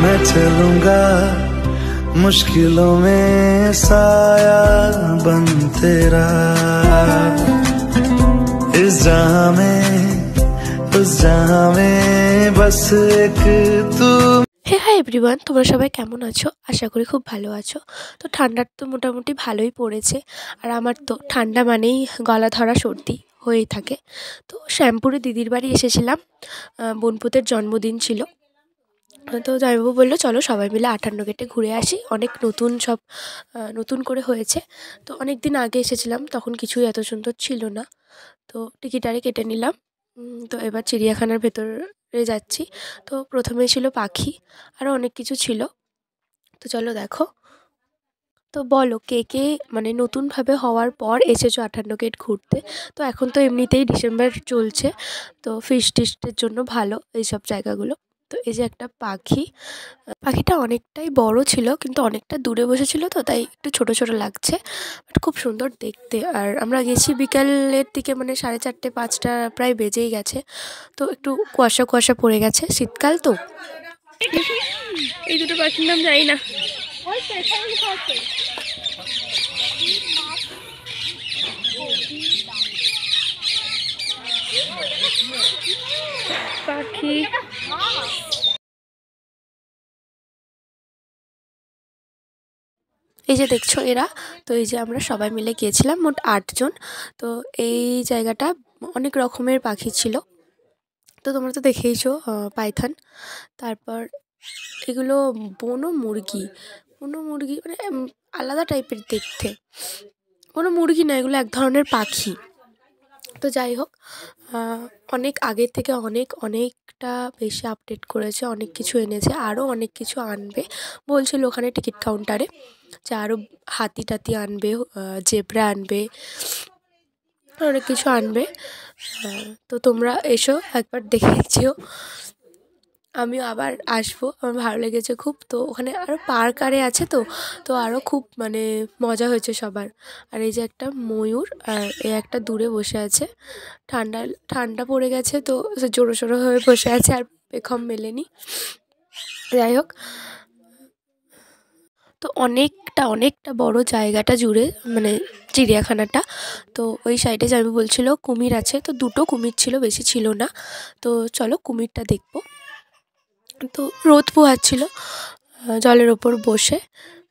मैं चलूंगा मुश्किलों में साया बन तेरा, इस जहां में उस जहां में बस एक तू। হে হাই এভরিওয়ান, তোমরা সবাই কেমন আছো? আশা করি খুব ভালো আছো। তো ঠান্ডার তো মোটামুটি ভালোই পড়েছে, আর আমার তো ঠান্ডা মানেই গলা ধরা সর্দি হয়েই থাকে। তো শ্যামপুরে দিদির বাড়ি এসেছিলাম, বোনপুতের জন্মদিন ছিল। তো জামাইবাবু বললো চলো সবাই মিলে 58 গেটে ঘুরে আসি, অনেক নতুন সব নতুন করে হয়েছে। তো অনেক দিন আগে এসেছিলাম, তখন কিছুই এত সুন্দর ছিল না। তো টিকিট আরে কেটে নিলাম। তো এবার চিড়িয়াখানার ভেতরে যাচ্ছি। তো প্রথমে ছিল পাখি, আরও অনেক কিছু ছিল। তো চলো দেখো। তো বলো কে কে মানে নতুনভাবে হওয়ার পর এসেছো 58 গেট ঘুরতে? তো এখন তো এমনিতেই ডিসেম্বর চলছে, তো ফিস্ট টিস্টের জন্য ভালো এইসব জায়গাগুলো। তো এই যে একটা পাখি, পাখিটা অনেকটাই বড় ছিল কিন্তু অনেকটা দূরে বসেছিল, তো তাই একটু ছোট ছোট লাগছে, বাট খুব সুন্দর দেখতে। আর আমরা গেছি বিকালের দিকে, মানে 4:30 5টা প্রায় বেজেই গেছে। তো একটু কুয়াশা কুয়াশা পড়ে গেছে, শীতকাল তো। এই দুটো পাখির নাম জানি না। পাখি এই যে দেখছো এরা। তো এই যে আমরা সবাই মিলে গিয়েছিলাম, মোট 8 জন। তো এই জায়গাটা অনেক রকমের পাখি ছিল। তো তোমরা তো দেখেইছো পাইথন, তারপর এগুলো বনো মুরগি, মানে আলাদা টাইপের দেখতে। কোনো মুরগি না, এগুলো এক ধরনের পাখি। তো যাই হোক, অনেক আগের থেকে অনেকটা বেশি আপডেট করেছে, অনেক কিছু এনেছে, আরও অনেক কিছু আনবে বলছিল ওখানে টিকিট কাউন্টারে, যে আরও হাতি টাতি আনবে, জেব্রা আনবে, অনেক কিছু আনবে। তো তোমরা এসো একবার দেখে যেও, আমিও আবার আসবো, আমার ভালো লেগেছে খুব। তো ওখানে আরও পার্ক আরে আছে, তো আরও খুব মানে মজা হয়েছে সবার। আর এই যে একটা ময়ূর, আর এ একটা দূরে বসে আছে, ঠান্ডা পড়ে গেছে তো সে জোরো সোরো হয়ে বসে আছে, আর পেখম মেলেনি। যাই হোক, তো অনেকটা বড় জায়গাটা জুড়ে মানে চিড়িয়াখানাটা। তো ওই সাইডে আমি বলছিল কুমির আছে, তো 2টো কুমির ছিল, বেশি ছিল না। তো চলো কুমিরটা দেখবো। তো রোদ পোহাচ্ছিল জলের ওপর বসে,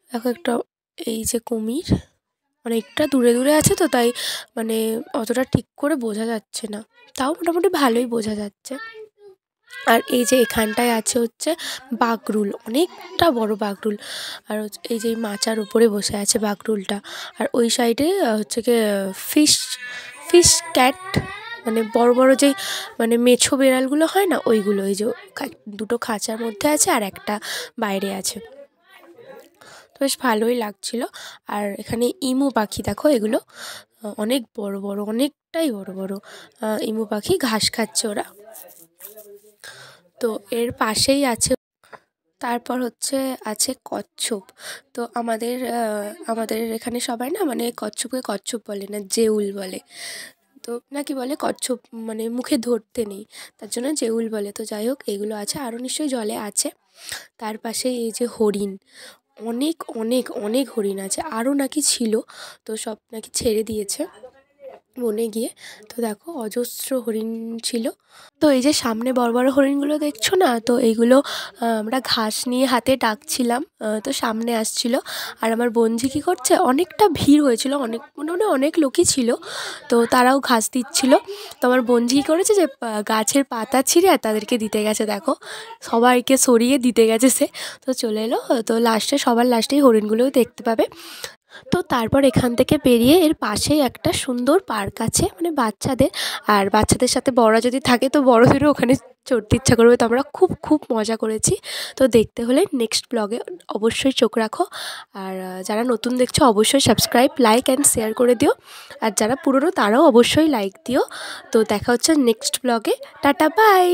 দেখো একটা এই যে কুমির অনেকটা দূরে আছে, তো তাই মানে অতটা ঠিক করে বোঝা যাচ্ছে না, তাও মোটামুটি ভালোই বোঝা যাচ্ছে। আর এই যে এখানটায় আছে হচ্ছে বাগরুল, অনেকটা বড় বাগরুল। আর এই যে মাচার উপরে বসে আছে বাগরুলটা। আর ওই সাইডে হচ্ছে কি ফিশ ক্যাট, মানে বড় যেই মানে মেছো বেড়ালগুলো হয় না, ওইগুলো। এই যে 2টো খাঁচার মধ্যে আছে আর একটা বাইরে আছে। তো বেশ ভালোই লাগছিল। আর এখানে ইমু পাখি দেখো, এগুলো অনেক বড় অনেকটাই বড় ইমু পাখি, ঘাস খাচ্ছে ওরা। তো এর পাশেই আছে, তারপর আছে কচ্ছপ। তো আমাদের এখানে সবাই না মানে কচ্ছপকে কচ্ছপ বলে না, জেউল বলে। তো নাকি বলে কচ্ছপ মানে মুখে ধরতে নেই, তার জন্য জেউল বলে। তো যাই হোক, এগুলো আছে, আরও নিশ্চয়ই জলে আছে। তার পাশে এই যে হরিণ, অনেক হরিণ আছে, আরও নাকি ছিল, তো সব নাকি ছেড়ে দিয়েছে বনে গিয়ে। তো দেখো অজস্র হরিণ ছিল। তো এই যে সামনে বড় হরিণগুলো দেখছো না, তো এইগুলো আমরা ঘাস নিয়ে হাতে ডাকছিলাম, তো সামনে আসছিল। আর আমার বোনঝি কী করছে, অনেকটা ভিড় হয়েছিল, মোটামুটি অনেক লোকই ছিল, তো তারাও ঘাস দিচ্ছিল। তো আমার বোনঝি কী করেছে, যে গাছের পাতা ছিঁড়ে আর তাদেরকে দিতে গেছে, দেখো সবাইকে সরিয়ে দিতে গেছে সে। তো চলে এলো, তো সবার লাস্টেই হরিণগুলোও দেখতে পাবে। তো তারপর এখান থেকে বেরিয়ে এর পাশেই একটা সুন্দর পার্ক আছে, মানে বাচ্চাদের, আর বাচ্চাদের সাথে বড়রা যদি থাকে তো বড়দেরও ওখানে চড়তে ইচ্ছা করবে। তো আমরা খুব মজা করেছি। তো দেখতে হলে নেক্সট ব্লগে অবশ্যই চোখ রাখো। আর যারা নতুন দেখছো অবশ্যই সাবস্ক্রাইব, লাইক অ্যান্ড শেয়ার করে দিও। আর যারা পুরনো তারাও অবশ্যই লাইক দিও। তো দেখা হচ্ছে নেক্সট ব্লগে। Tata bye.